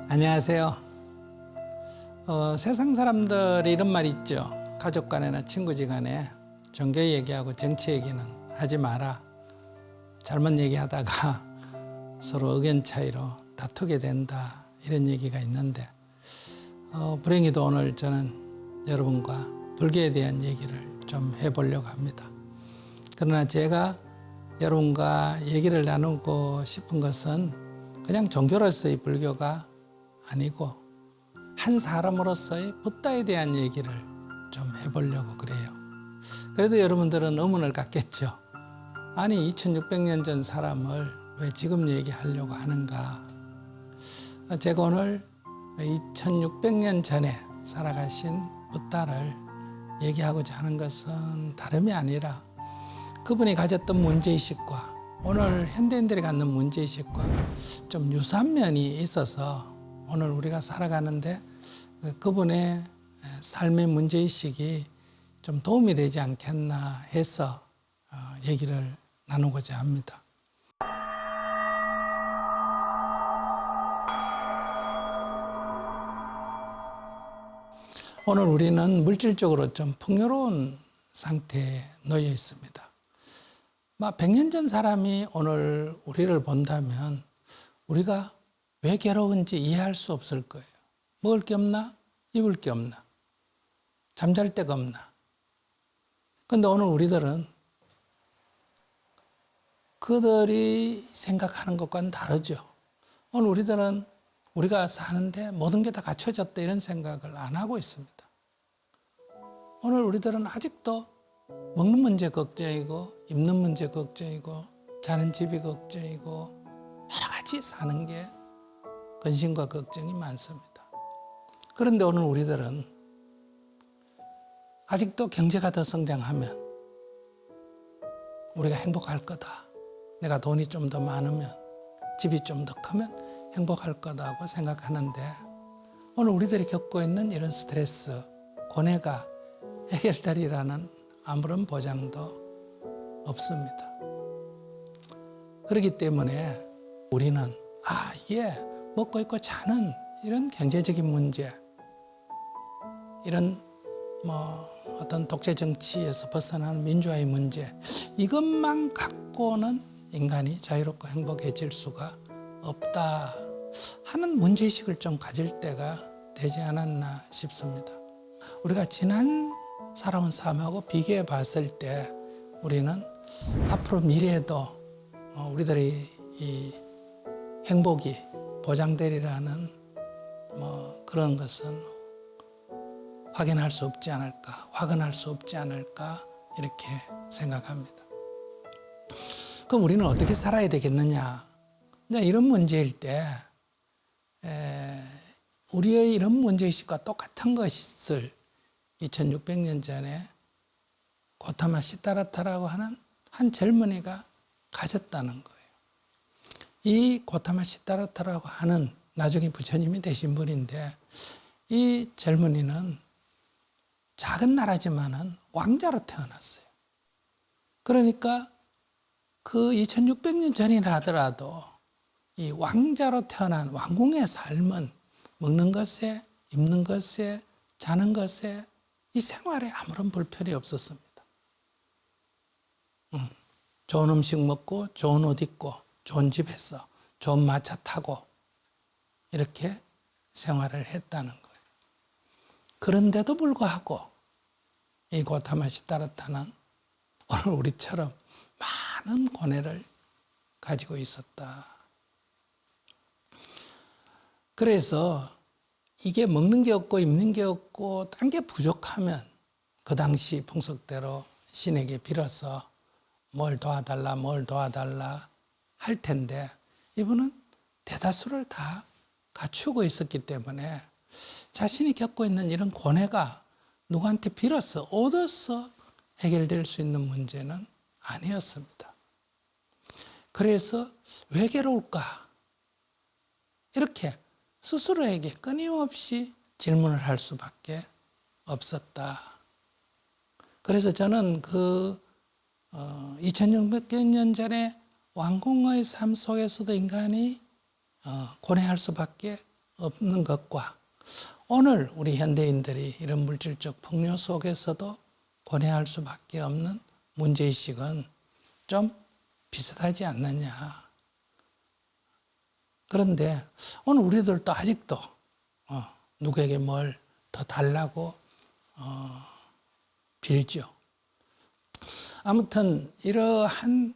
안녕하세요. 세상 사람들이 이런 말 있죠. 가족 간에나 친구지간에 종교 얘기하고 정치 얘기는 하지 마라. 잘못 얘기하다가 서로 의견 차이로 다투게 된다. 이런 얘기가 있는데 불행히도 오늘 저는 여러분과 불교에 대한 얘기를 좀 해보려고 합니다. 그러나 제가 여러분과 얘기를 나누고 싶은 것은 그냥 종교로서의 불교가 아니고 한 사람으로서의 붓다에 대한 얘기를 좀 해보려고 그래요. 그래도 여러분들은 의문을 갖겠죠. 아니 2600년 전 사람을 왜 지금 얘기하려고 하는가. 제가 오늘 2600년 전에 살아가신 붓다를 얘기하고자 하는 것은 다름이 아니라 그분이 가졌던 문제의식과 오늘 현대인들이 갖는 문제의식과 좀 유사한 면이 있어서 오늘 우리가 살아가는데 그분의 삶의 문제의식이 좀 도움이 되지 않겠나 해서 얘기를 나누고자 합니다. 오늘 우리는 물질적으로 좀 풍요로운 상태에 놓여 있습니다. 100년 전 사람이 오늘 우리를 본다면 우리가 왜 괴로운지 이해할 수 없을 거예요. 먹을 게 없나? 입을 게 없나? 잠잘 데가 없나? 그런데 오늘 우리들은 그들이 생각하는 것과는 다르죠. 오늘 우리들은 우리가 사는데 모든 게 다 갖춰졌다 이런 생각을 안 하고 있습니다. 오늘 우리들은 아직도 먹는 문제 걱정이고 입는 문제 걱정이고 자는 집이 걱정이고 여러 가지 사는 게 근심과 걱정이 많습니다. 그런데 오늘 우리들은 아직도 경제가 더 성장하면 우리가 행복할 거다. 내가 돈이 좀 더 많으면 집이 좀 더 크면 행복할 거다고 생각하는데 오늘 우리들이 겪고 있는 이런 스트레스, 고뇌가 해결되리라는 아무런 보장도 없습니다. 그렇기 때문에 우리는 이게 먹고 입고 자는 이런 경제적인 문제, 이런 어떤 독재 정치에서 벗어나는 민주화의 문제, 이것만 갖고는 인간이 자유롭고 행복해질 수가 없다 하는 문제의식을 좀 가질 때가 되지 않았나 싶습니다. 우리가 지난 살아온 삶하고 비교해 봤을 때 우리는 앞으로 미래에도 우리들의 이 행복이 보장되리라는 그런 것은 확인할 수 없지 않을까, 확언할 수 없지 않을까 이렇게 생각합니다. 그럼 우리는 어떻게 살아야 되겠느냐? 이런 문제일 때 우리의 이런 문제의식과 똑같은 것을 2600년 전에 고타마 시타라타라고 하는 한 젊은이가 가졌다는 거예요. 이 고타마 시타라타라고 하는 나중에 부처님이 되신 분인데 이 젊은이는 작은 나라지만은 왕자로 태어났어요. 그러니까 그 2600년 전이라 하더라도 이 왕자로 태어난 왕궁의 삶은 먹는 것에, 입는 것에, 자는 것에 이 생활에 아무런 불편이 없었습니다. 좋은 음식 먹고 좋은 옷 입고 좋은 집에서 좋은 마차 타고 이렇게 생활을 했다는 거예요. 그런데도 불구하고 이 고타마 시타라타는 오늘 우리처럼 많은 고뇌를 가지고 있었다. 그래서 이게 먹는 게 없고 입는 게 없고 딴 게 부족하면 그 당시 풍속대로 신에게 빌어서 뭘 도와달라 할 텐데 이분은 대다수를 다 갖추고 있었기 때문에 자신이 겪고 있는 이런 고뇌가 누구한테 빌어서 얻어서 해결될 수 있는 문제는 아니었습니다. 그래서 왜 괴로울까? 이렇게 스스로에게 끊임없이 질문을 할 수밖에 없었다. 그래서 저는 2600년 전에 왕궁의 삶 속에서도 인간이 고뇌할 수밖에 없는 것과 오늘 우리 현대인들이 이런 물질적 풍요 속에서도 고뇌할 수밖에 없는 문제의식은 좀 비슷하지 않느냐. 그런데 오늘 우리들도 아직도 누구에게 뭘 더 달라고 빌죠. 아무튼 이러한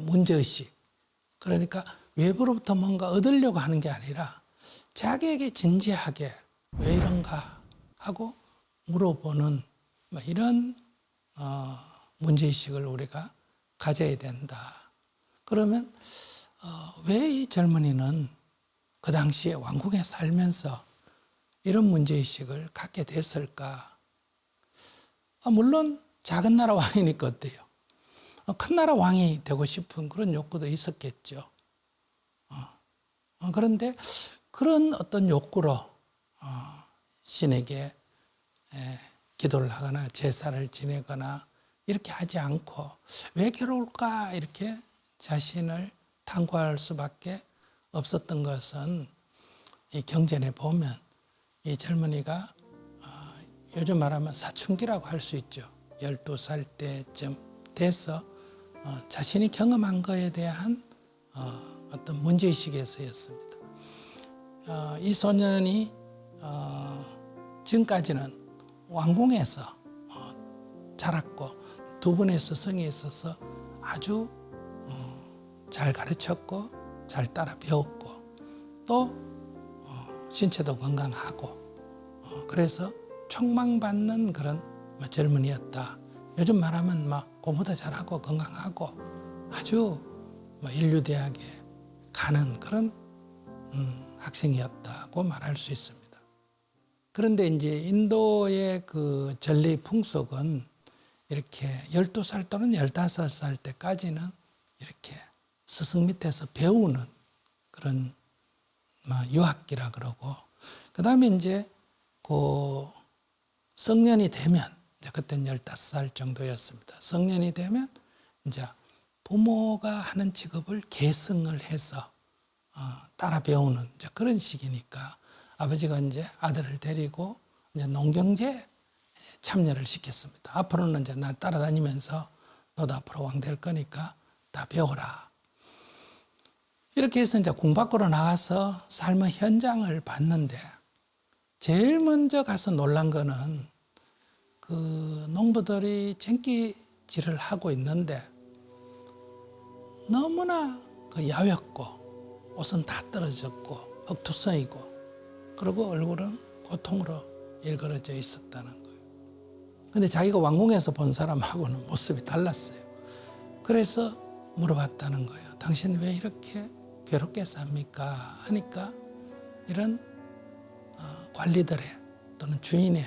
문제의식, 그러니까 외부로부터 뭔가 얻으려고 하는 게 아니라 자기에게 진지하게 왜 이런가 하고 물어보는 이런 문제의식을 우리가 가져야 된다. 그러면 왜 이 젊은이는 그 당시에 왕궁에 살면서 이런 문제의식을 갖게 됐을까? 물론 작은 나라 왕이니까 어때요? 큰 나라 왕이 되고 싶은 그런 욕구도 있었겠죠. 그런데 그런 어떤 욕구로 신에게 기도를 하거나 제사를 지내거나 이렇게 하지 않고 왜 괴로울까 이렇게 자신을 탐구할 수밖에 없었던 것은 이 경전에 보면 이 젊은이가 요즘 말하면 사춘기라고 할 수 있죠. 12살 때쯤 돼서 자신이 경험한 것에 대한 어떤 문제의식에서였습니다. 이 소년이 지금까지는 왕궁에서 자랐고 두 분의 스승이 있어서 아주 잘 가르쳤고 잘 따라 배웠고 또 신체도 건강하고 그래서 촉망받는 그런 젊은이였다. 요즘 말하면 공부도 잘하고 건강하고 아주 인류대학에 가는 그런 학생이었다고 말할 수 있습니다. 그런데 이제 인도의 그 전리 풍속은 이렇게 12살 또는 15살 때까지는 이렇게 스승 밑에서 배우는 그런 유학기라 그러고 그 다음에 이제 그 성년이 되면 이제 그때는 15살 정도였습니다. 성년이 되면 이제 부모가 하는 직업을 계승을 해서 따라 배우는 이제 그런 시기니까 아버지가 이제 아들을 데리고 이제 농경제에 참여를 시켰습니다. 앞으로는 이제 날 따라다니면서 너도 앞으로 왕 될 거니까 다 배워라. 이렇게 해서 이제 궁 밖으로 나가서 삶의 현장을 봤는데 제일 먼저 가서 놀란 거는 그 농부들이 쟁기질을 하고 있는데 너무나 그 야였고 옷은 다 떨어졌고 흙투성이고 그리고 얼굴은 고통으로 일그러져 있었다는 거예요. 근데 자기가 왕궁에서 본 사람하고는 모습이 달랐어요. 그래서 물어봤다는 거예요. 당신 왜 이렇게 괴롭게 삽니까? 하니까 이런 관리들의 또는 주인의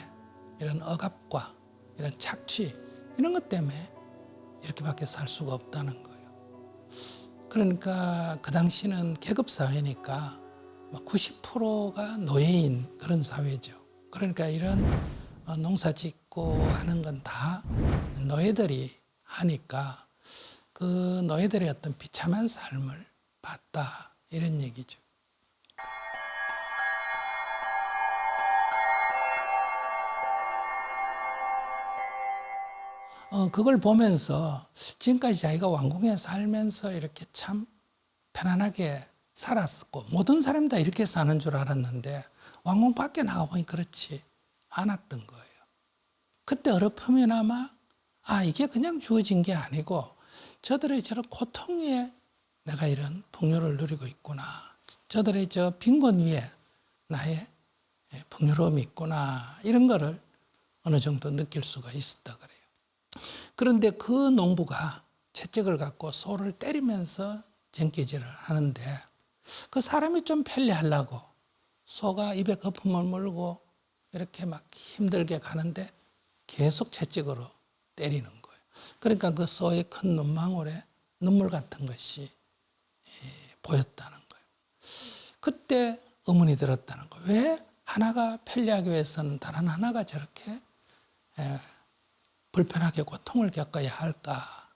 이런 억압과 이런 착취 이런 것 때문에 이렇게밖에 살 수가 없다는 거예요. 그러니까 그 당시는 계급사회니까 90%가 노예인 그런 사회죠. 그러니까 이런 농사 짓고 하는 건 다 노예들이 하니까 그 노예들의 어떤 비참한 삶을 봤다 이런 얘기죠. 그걸 보면서 지금까지 자기가 왕궁에 살면서 이렇게 참 편안하게 살았었고 모든 사람이 다 이렇게 사는 줄 알았는데 왕궁 밖에 나가보니 그렇지 않았던 거예요. 그때 어렴풋이나마 이게 그냥 주어진 게 아니고 저들의 저런 고통에 내가 이런 풍요를 누리고 있구나. 저들의 저 빈곤 위에 나의 풍요로움이 있구나. 이런 거를 어느 정도 느낄 수가 있었다 그래요. 그런데 그 농부가 채찍을 갖고 소를 때리면서 쟁기질을 하는데 그 사람이 좀 편리하려고 소가 입에 거품을 물고 이렇게 막 힘들게 가는데 계속 채찍으로 때리는 거예요. 그러니까 그 소의 큰 눈망울에 눈물 같은 것이 보였다는 거예요. 그때 의문이 들었다는 거예요. 왜 하나가 편리하기 위해서는 다른 하나가 저렇게 불편하게 고통을 겪어야 할까?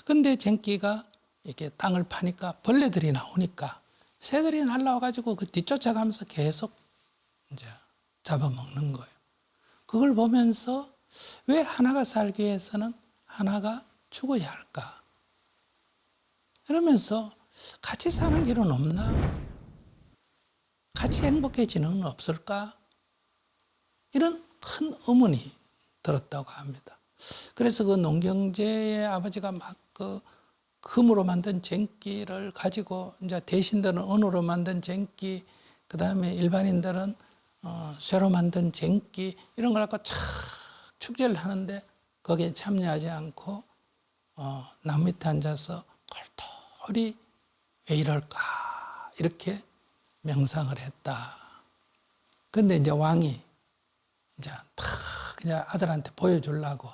근데 쟁기가 이렇게 땅을 파니까 벌레들이 나오니까 새들이 날라와가지고 그 뒤쫓아가면서 계속 이제 잡아먹는 거예요. 그걸 보면서 왜 하나가 살기 위해서는 하나가 죽어야 할까? 이러면서 같이 사는 길은 없나? 같이 행복해지는 건 없을까? 이런 큰 의문이 들었다고 합니다. 그래서 그 농경제의 아버지가 막 그 금으로 만든 쟁기를 가지고 이제 대신들은 은으로 만든 쟁기, 그 다음에 일반인들은 쇠로 만든 쟁기 이런 걸 갖고 착 축제를 하는데 거기에 참여하지 않고 나무 밑에 앉아서 똘똘히 왜 이럴까 이렇게 명상을 했다. 근데 이제 왕이 이제 탁 그냥 아들한테 보여주려고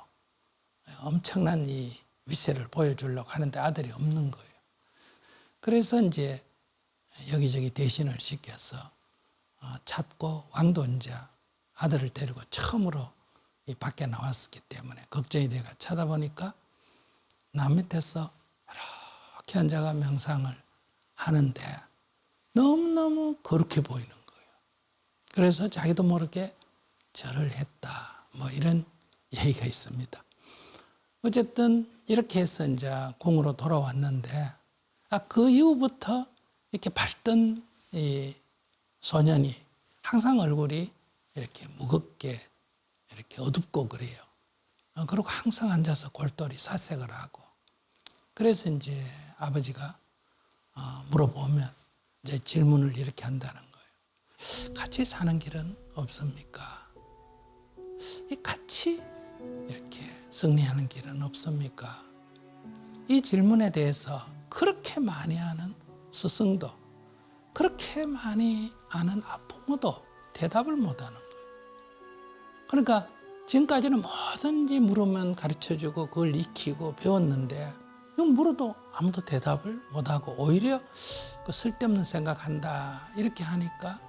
엄청난 이 위세를 보여주려고 하는데 아들이 없는 거예요. 그래서 이제 여기저기 대신을 시켜서 찾고 왕도 이제 아들을 데리고 처음으로 이 밖에 나왔기 때문에 걱정이 돼가 찾아보니까 남 밑에서 이렇게 앉아가 명상을 하는데 너무너무 거룩해 보이는 거예요. 그래서 자기도 모르게 절을 했다. 뭐 이런 얘기가 있습니다. 어쨌든 이렇게 해서 이제 궁으로 돌아왔는데 그 이후부터 이렇게 밝던 이 소년이 항상 얼굴이 이렇게 무겁게 이렇게 어둡고 그래요. 그리고 항상 앉아서 골똘히 사색을 하고 그래서 이제 아버지가 물어보면 이제 질문을 이렇게 한다는 거예요. 같이 사는 길은 없습니까? 이 같이 이렇게 승리하는 길은 없습니까? 이 질문에 대해서 그렇게 많이 아는 스승도 그렇게 많이 아는 부모도 대답을 못하는 거예요. 그러니까 지금까지는 뭐든지 물으면 가르쳐주고 그걸 익히고 배웠는데 이건 물어도 아무도 대답을 못하고 오히려 그 쓸데없는 생각한다 이렇게 하니까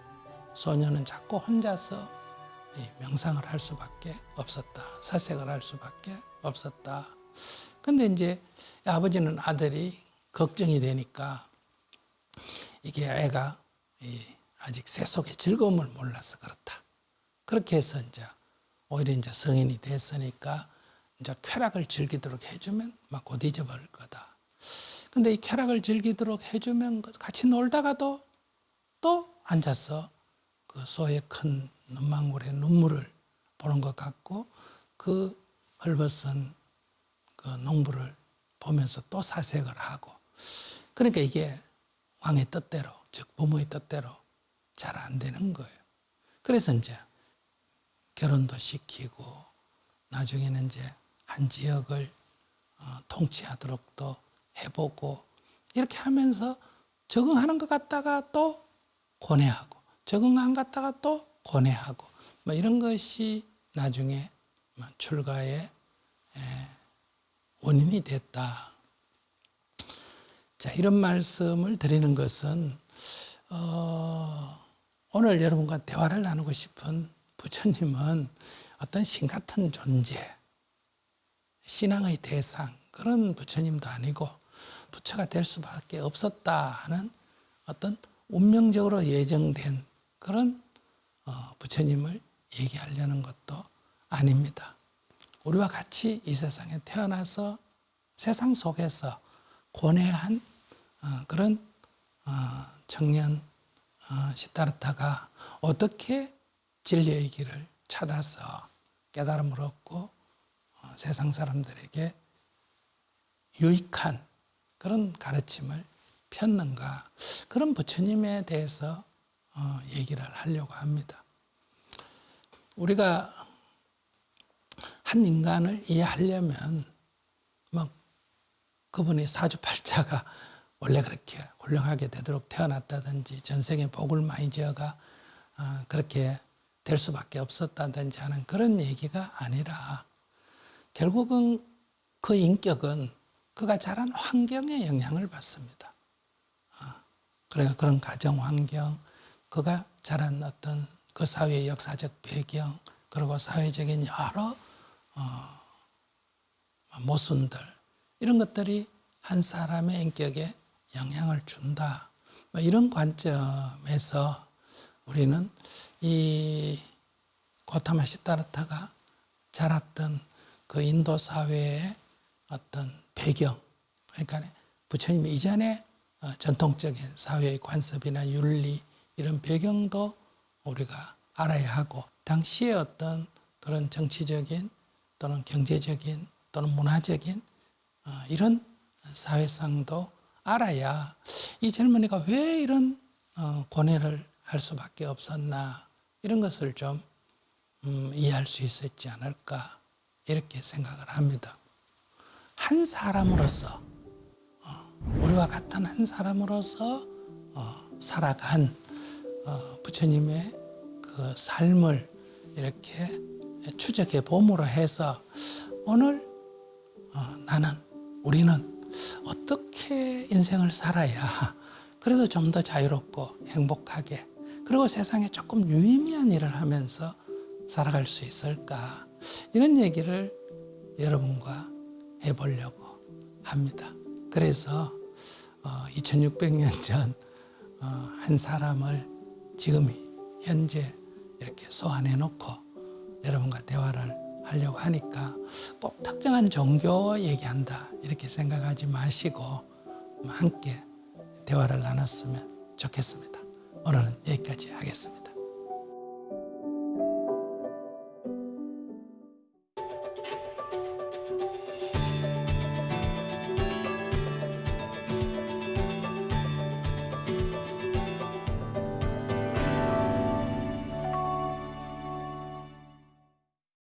소녀는 자꾸 혼자서 명상을 할 수밖에 없었다. 사색을 할 수밖에 없었다. 근데 이제 아버지는 아들이 걱정이 되니까 이게 애가 아직 세속의 즐거움을 몰라서 그렇다. 그렇게 해서 이제 오히려 이제 성인이 됐으니까 이제 쾌락을 즐기도록 해주면 막 곧 잊어버릴 거다. 근데 이 쾌락을 즐기도록 해주면 같이 놀다가도 또 앉아서 그 소의 큰 눈망울에 눈물을 보는 것 같고 그 헐벗은 그 농부를 보면서 또 사색을 하고 그러니까 이게 왕의 뜻대로 즉 부모의 뜻대로 잘 안 되는 거예요. 그래서 이제 결혼도 시키고 나중에는 이제 한 지역을 통치하도록도 해보고 이렇게 하면서 적응하는 것 같다가 또 고뇌하고 적응 안 갔다가 또 고뇌하고 뭐 이런 것이 나중에 출가의 원인이 됐다. 자, 이런 말씀을 드리는 것은 오늘 여러분과 대화를 나누고 싶은 부처님은 어떤 신 같은 존재, 신앙의 대상 그런 부처님도 아니고 부처가 될 수밖에 없었다 하는 어떤 운명적으로 예정된 그런 부처님을 얘기하려는 것도 아닙니다. 우리와 같이 이 세상에 태어나서 세상 속에서 고뇌한 그런 청년 시타르타가 어떻게 진리의 길을 찾아서 깨달음을 얻고 세상 사람들에게 유익한 그런 가르침을 폈는가 그런 부처님에 대해서 얘기를 하려고 합니다. 우리가 한 인간을 이해하려면 뭐 그분이 사주팔자가 원래 그렇게 훌륭하게 되도록 태어났다든지 전생에 복을 많이 지어가 그렇게 될 수밖에 없었다든지 하는 그런 얘기가 아니라 결국은 그 인격은 그가 자란 환경에 영향을 받습니다. 그러니까 그런 가정 환경, 그가 자란 어떤 그 사회의 역사적 배경 그리고 사회적인 여러 모순들 이런 것들이 한 사람의 인격에 영향을 준다. 이런 관점에서 우리는 이 고타마 시다르타가 자랐던 그 인도 사회의 어떤 배경, 그러니까 부처님 이전에 전통적인 사회의 관습이나 윤리 이런 배경도 우리가 알아야 하고 당시의 어떤 그런 정치적인 또는 경제적인 또는 문화적인 이런 사회성도 알아야 이 젊은이가 왜 이런 고뇌를 할 수밖에 없었나 이런 것을 좀 이해할 수 있었지 않을까 이렇게 생각을 합니다. 한 사람으로서 우리와 같은 한 사람으로서 살아간 부처님의 그 삶을 이렇게 추적해 봄으로 해서 오늘 우리는 어떻게 인생을 살아야 그래도 좀 더 자유롭고 행복하게 그리고 세상에 조금 유의미한 일을 하면서 살아갈 수 있을까 이런 얘기를 여러분과 해보려고 합니다. 그래서 2600년 전 한 사람을 지금 현재 이렇게 소환해 놓고 여러분과 대화를 하려고 하니까 꼭 특정한 종교 얘기한다 이렇게 생각하지 마시고 함께 대화를 나눴으면 좋겠습니다. 오늘은 여기까지 하겠습니다.